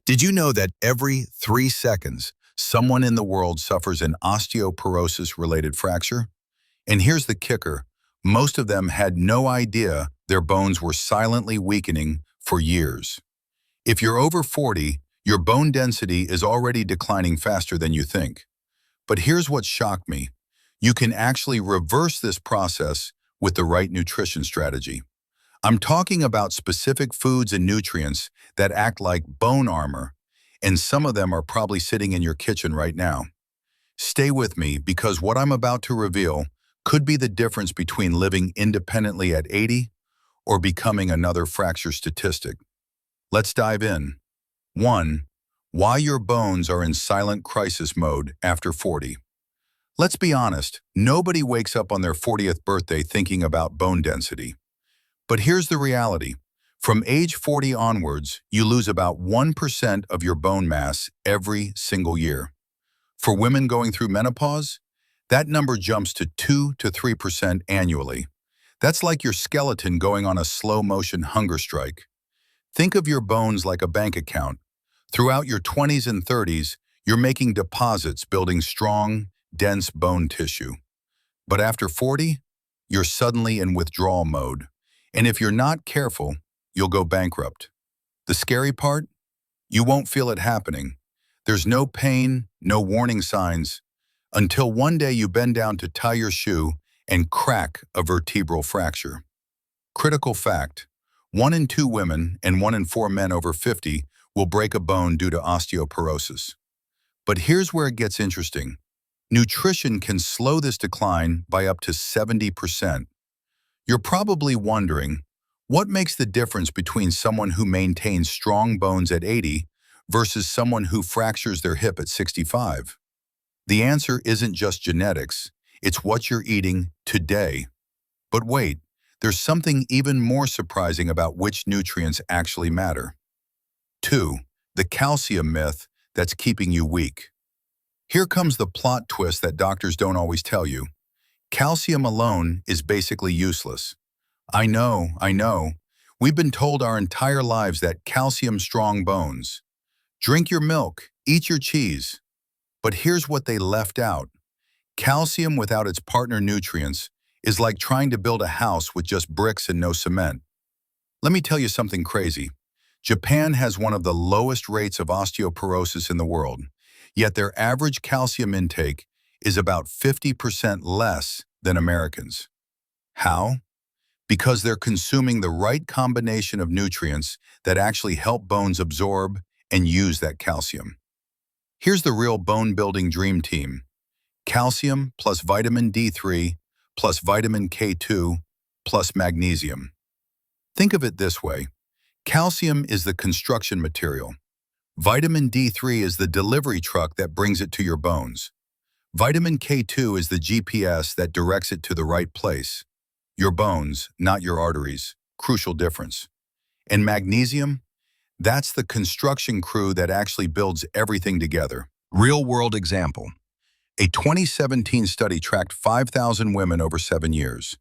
Did you know that every 3 seconds, someone in the world suffers an osteoporosis-related fracture? And here's the kicker. Most of them had no idea their bones were silently weakening for years. If you're over 40, your bone density is already declining faster than you think. But here's what shocked me. You can actually reverse this process with the right nutrition strategy. I'm talking about specific foods and nutrients that act like bone armor, and some of them are probably sitting in your kitchen right now. Stay with me because what I'm about to reveal could be the difference between living independently at 80 or becoming another fracture statistic. Let's dive in. 1. Why your bones are in silent crisis mode after 40. Let's be honest, nobody wakes up on their 40th birthday thinking about bone density. But here's the reality. From age 40 onwards, you lose about 1% of your bone mass every single year. For women going through menopause, that number jumps to 2 to 3% annually. That's like your skeleton going on a slow-motion hunger strike. Think of your bones like a bank account. Throughout your 20s and 30s, you're making deposits, building strong, dense bone tissue. But after 40, you're suddenly in withdrawal mode. And if you're not careful, you'll go bankrupt. The scary part? You won't feel it happening. There's no pain, no warning signs, until one day you bend down to tie your shoe and crack a vertebral fracture. Critical fact, 1 in 2 women and 1 in 4 men over 50 will break a bone due to osteoporosis. But here's where it gets interesting. Nutrition can slow this decline by up to 70%. You're probably wondering, what makes the difference between someone who maintains strong bones at 80 versus someone who fractures their hip at 65? The answer isn't just genetics, it's what you're eating today. But wait, there's something even more surprising about which nutrients actually matter. 2. The calcium myth that's keeping you weak. Here comes the plot twist that doctors don't always tell you. Calcium alone is basically useless. I know. We've been told our entire lives that calcium-strong bones. Drink your milk, eat your cheese. But here's what they left out. Calcium without its partner nutrients is like trying to build a house with just bricks and no cement. Let me tell you something crazy. Japan has one of the lowest rates of osteoporosis in the world, yet their average calcium intake is about 50% less than Americans. How? Because they're consuming the right combination of nutrients that actually help bones absorb and use that calcium. Here's the real bone-building dream team. Calcium plus vitamin D3 plus vitamin K2 plus magnesium. Think of it this way. Calcium is the construction material. Vitamin D3 is the delivery truck that brings it to your bones. Vitamin K2 is the GPS that directs it to the right place. Your bones, not your arteries. Crucial difference. And magnesium? That's the construction crew that actually builds everything together. Real-world example. A 2017 study tracked 5,000 women over 7 years.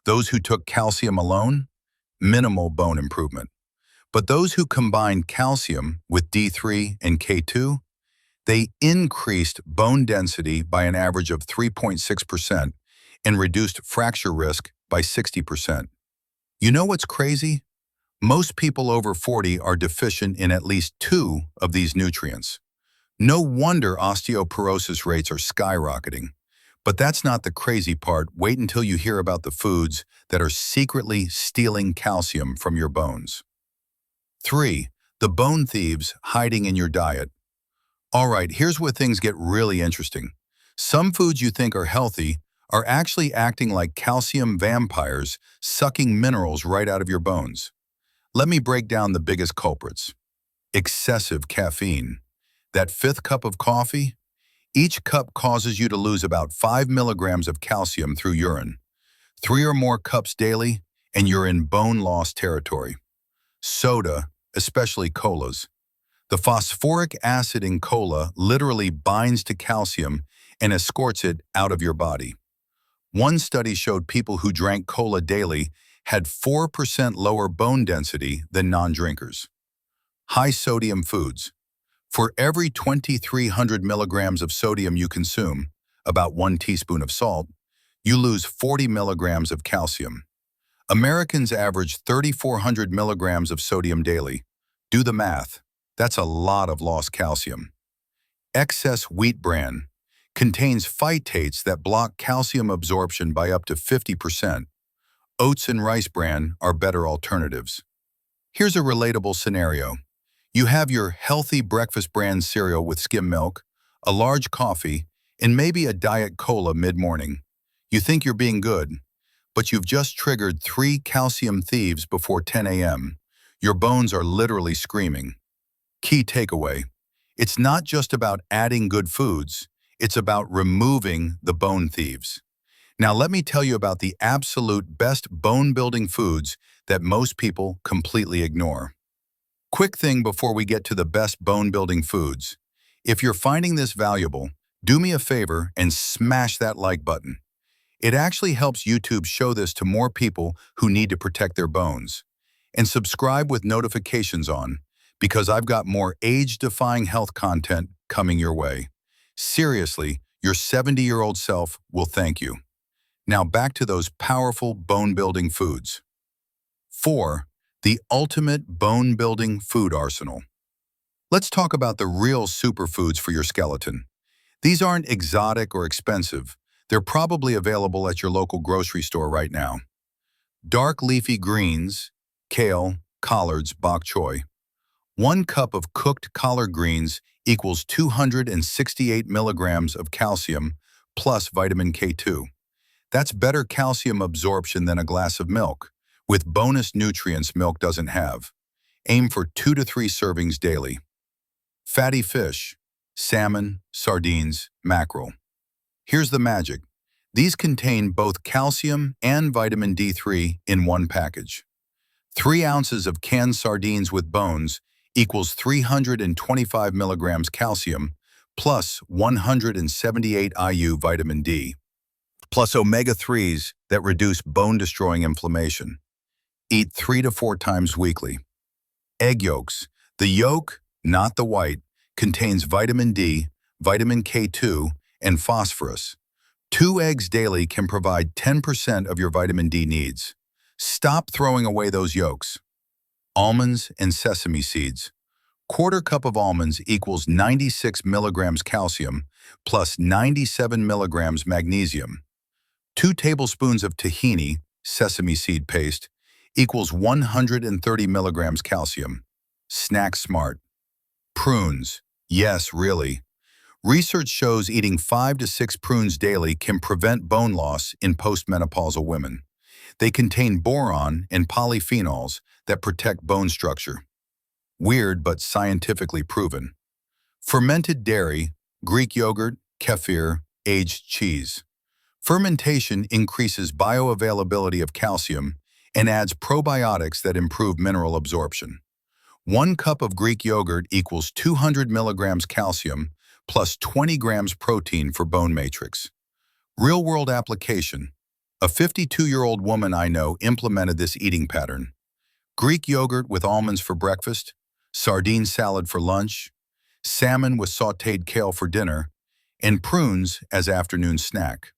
Those who took calcium alone, minimal bone improvement. But those who combined calcium with D3 and K2, they increased bone density by an average of 3.6% and reduced fracture risk by 60%. You know what's crazy? Most people over 40 are deficient in at least 2 of these nutrients. No wonder osteoporosis rates are skyrocketing. But that's not the crazy part. Wait until you hear about the foods that are secretly stealing calcium from your bones. 3. The bone thieves hiding in your diet. All right, here's where things get really interesting. Some foods you think are healthy are actually acting like calcium vampires, sucking minerals right out of your bones. Let me break down the biggest culprits. Excessive caffeine. That 5th cup of coffee? Each cup causes you to lose about 5 milligrams of calcium through urine. 3 or more cups daily, and you're in bone loss territory. Soda, especially colas. The phosphoric acid in cola literally binds to calcium and escorts it out of your body. One study showed people who drank cola daily had 4% lower bone density than non-drinkers. High sodium foods. For every 2,300 milligrams of sodium you consume, about 1 teaspoon of salt, you lose 40 milligrams of calcium. Americans average 3,400 milligrams of sodium daily. Do the math. That's a lot of lost calcium. Excess wheat bran contains phytates that block calcium absorption by up to 50%. Oats and rice bran are better alternatives. Here's a relatable scenario. You have your healthy breakfast bran cereal with skim milk, a large coffee, and maybe a diet cola mid-morning. You think you're being good, but you've just triggered 3 calcium thieves before 10 a.m. Your bones are literally screaming. Key takeaway: it's not just about adding good foods, it's about removing the bone thieves. Now let me tell you about the absolute best bone-building foods that most people completely ignore. Quick thing before we get to the best bone-building foods. If you're finding this valuable, do me a favor and smash that like button. It actually helps YouTube show this to more people who need to protect their bones. And subscribe with notifications on, because I've got more age-defying health content coming your way. Seriously, your 70-year-old self will thank you. Now back to those powerful bone-building foods. 4. The ultimate bone-building food arsenal. Let's talk about the real superfoods for your skeleton. These aren't exotic or expensive. They're probably available at your local grocery store right now. Dark leafy greens, kale, collards, bok choy. 1 cup of cooked collard greens equals 268 milligrams of calcium plus vitamin K2. That's better calcium absorption than a glass of milk, with bonus nutrients milk doesn't have. Aim for 2 to 3 servings daily. Fatty fish, salmon, sardines, mackerel. Here's the magic. These contain both calcium and vitamin D3 in one package. 3 ounces of canned sardines with bones equals 325 milligrams calcium plus 178 IU vitamin D, plus omega-3s that reduce bone-destroying inflammation. Eat 3 to 4 times weekly. Egg yolks. The yolk, not the white, contains vitamin D, vitamin K2, and phosphorus. 2 eggs daily can provide 10% of your vitamin D needs. Stop throwing away those yolks. Almonds and sesame seeds. 1/4 cup of almonds equals 96 milligrams calcium plus 97 milligrams magnesium. 2 tablespoons of tahini, sesame seed paste, equals 130 milligrams calcium. Snack smart. Prunes. Yes, really. Research shows eating 5 to 6 prunes daily can prevent bone loss in postmenopausal women. They contain boron and polyphenols that protect bone structure. Weird, but scientifically proven. Fermented dairy, Greek yogurt, kefir, aged cheese. Fermentation increases bioavailability of calcium and adds probiotics that improve mineral absorption. 1 cup of Greek yogurt equals 200 milligrams calcium plus 20 grams protein for bone matrix. Real-world application. A 52-year-old woman I know implemented this eating pattern. Greek yogurt with almonds for breakfast, sardine salad for lunch, salmon with sautéed kale for dinner, and prunes as afternoon snack.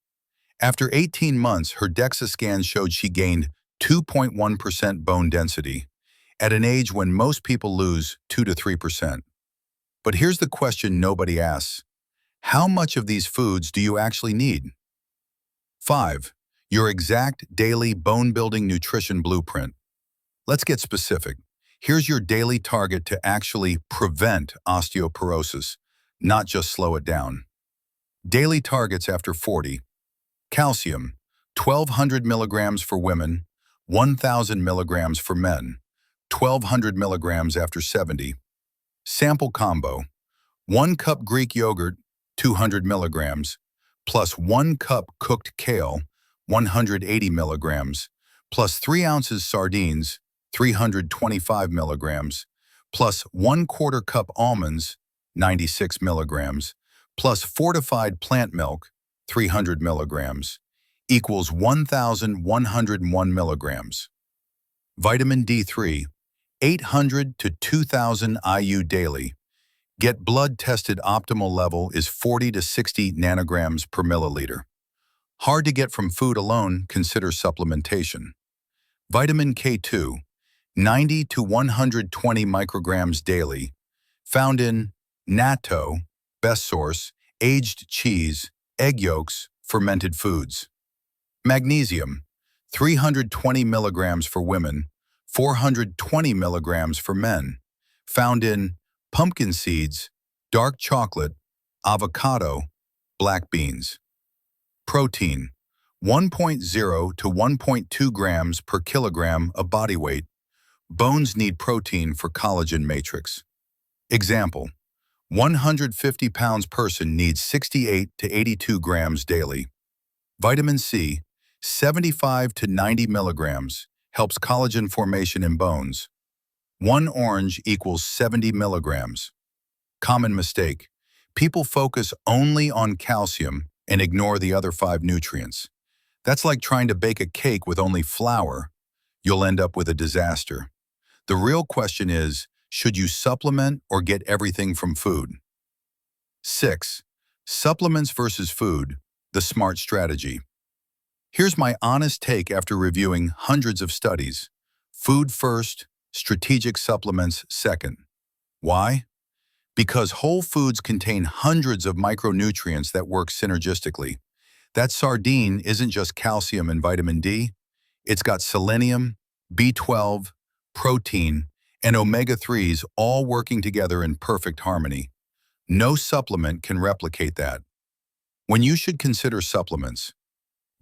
After 18 months, her DEXA scan showed she gained 2.1% bone density, at an age when most people lose 2 to 3%. But here's the question nobody asks. How much of these foods do you actually need? 5. Your exact daily bone-building nutrition blueprint. Let's get specific. Here's your daily target to actually prevent osteoporosis, not just slow it down. Daily targets after 40. Calcium, 1,200 milligrams for women, 1,000 milligrams for men, 1,200 milligrams after 70. Sample combo: 1 cup Greek yogurt, 200 milligrams, plus 1 cup cooked kale, 180 milligrams, plus 3 ounces sardines, 325 milligrams, plus 1/4 cup almonds, 96 milligrams, plus fortified plant milk, 300 milligrams, equals 1,101 milligrams. Vitamin D3, 800 to 2,000 IU daily. Get blood tested. Optimal level is 40 to 60 nanograms per milliliter. Hard to get from food alone, consider supplementation. Vitamin K2, 90 to 120 micrograms daily, found in natto, best source, aged cheese, egg yolks, fermented foods. Magnesium, 320 milligrams for women, 420 milligrams for men, found in pumpkin seeds, dark chocolate, avocado, black beans. Protein, 1.0 to 1.2 grams per kilogram of body weight. Bones need protein for collagen matrix. Example, 150 pounds person needs 68 to 82 grams daily. Vitamin C, 75 to 90 milligrams, helps collagen formation in bones. 1 orange equals 70 milligrams. Common mistake. People focus only on calcium and ignore the other 5 nutrients. That's like trying to bake a cake with only flour. You'll end up with a disaster. The real question is, should you supplement or get everything from food? 6. Supplements versus food, the smart strategy. Here's my honest take after reviewing hundreds of studies. Food first, strategic supplements second. Why? Because whole foods contain hundreds of micronutrients that work synergistically. That sardine isn't just calcium and vitamin D. It's got selenium, B12, protein, and omega-3s all working together in perfect harmony. No supplement can replicate that. When you should consider supplements,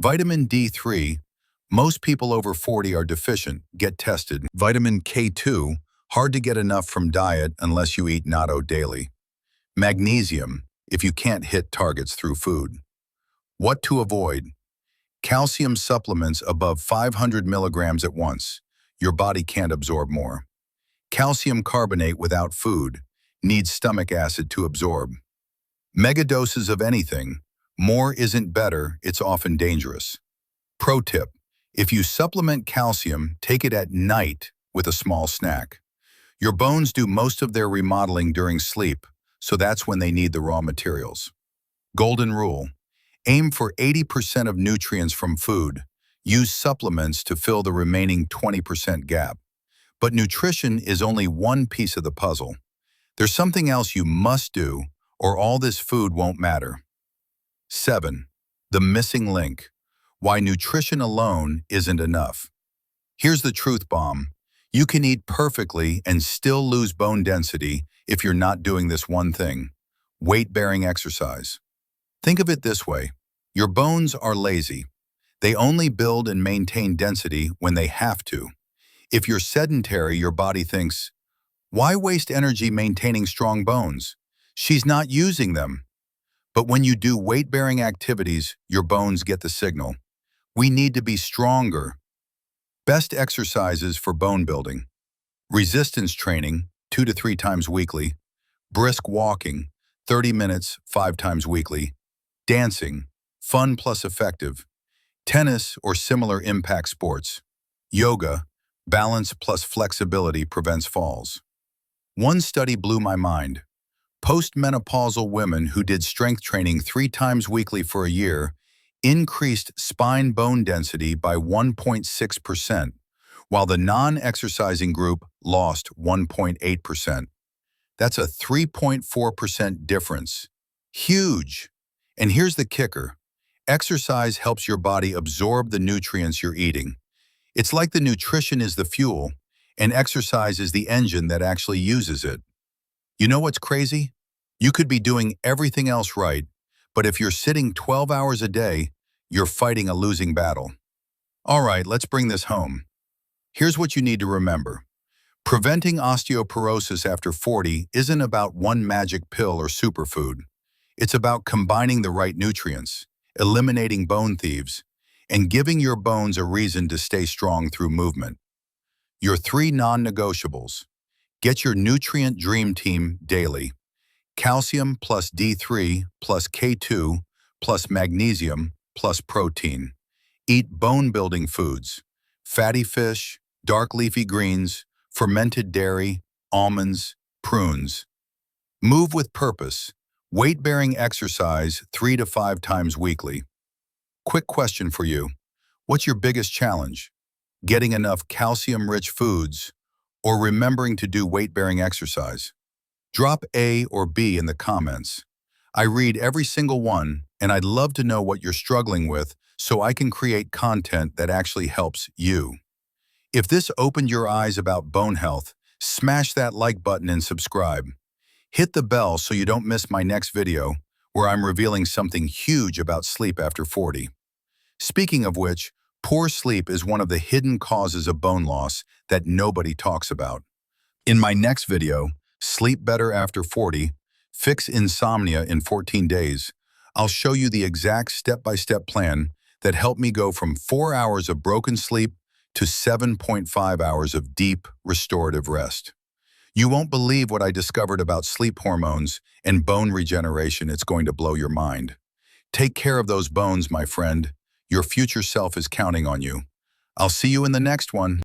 vitamin D3, most people over 40 are deficient, get tested. Vitamin K2, hard to get enough from diet unless you eat natto daily. Magnesium, if you can't hit targets through food. What to avoid? Calcium supplements above 500 milligrams at once. Your body can't absorb more. Calcium carbonate without food, needs stomach acid to absorb. Megadoses of anything, more isn't better, it's often dangerous. Pro tip, if you supplement calcium, take it at night with a small snack. Your bones do most of their remodeling during sleep, so that's when they need the raw materials. Golden rule, aim for 80% of nutrients from food. Use supplements to fill the remaining 20% gap. But nutrition is only one piece of the puzzle. There's something else you must do, or all this food won't matter. 7. The missing link. Why nutrition alone isn't enough. Here's the truth bomb. You can eat perfectly and still lose bone density if you're not doing this one thing: weight-bearing exercise. Think of it this way. Your bones are lazy. They only build and maintain density when they have to. If you're sedentary, your body thinks, why waste energy maintaining strong bones? She's not using them. But when you do weight-bearing activities, your bones get the signal. We need to be stronger. Best exercises for bone building: resistance training, 2 to 3 times weekly; brisk walking, 30 minutes, 5 times weekly; dancing, fun plus effective; tennis or similar impact sports; yoga, balance plus flexibility prevents falls. One study blew my mind. Postmenopausal women who did strength training 3 times weekly for a year increased spine bone density by 1.6%, while the non-exercising group lost 1.8%. That's a 3.4% difference. Huge! And here's the kicker. Exercise helps your body absorb the nutrients you're eating. It's like the nutrition is the fuel, and exercise is the engine that actually uses it. You know what's crazy? You could be doing everything else right, but if you're sitting 12 hours a day, you're fighting a losing battle. All right, let's bring this home. Here's what you need to remember. Preventing osteoporosis after 40 isn't about one magic pill or superfood. It's about combining the right nutrients, eliminating bone thieves, and giving your bones a reason to stay strong through movement. Your 3 non-negotiables. Get your nutrient dream team daily. Calcium plus D3 plus K2 plus magnesium plus protein. Eat bone-building foods: fatty fish, dark leafy greens, fermented dairy, almonds, prunes. Move with purpose. Weight-bearing exercise 3 to 5 times weekly. Quick question for you. What's your biggest challenge? Getting enough calcium-rich foods or remembering to do weight-bearing exercise? Drop A or B in the comments. I read every single one, and I'd love to know what you're struggling with so I can create content that actually helps you. If this opened your eyes about bone health, smash that like button and subscribe. Hit the bell so you don't miss my next video, where I'm revealing something huge about sleep after 40. Speaking of which, poor sleep is one of the hidden causes of bone loss that nobody talks about. In my next video, Sleep Better After 40, Fix Insomnia in 14 Days, I'll show you the exact step-by-step plan that helped me go from 4 hours of broken sleep to 7.5 hours of deep, restorative rest. You won't believe what I discovered about sleep hormones and bone regeneration. It's going to blow your mind. Take care of those bones, my friend. Your future self is counting on you. I'll see you in the next one.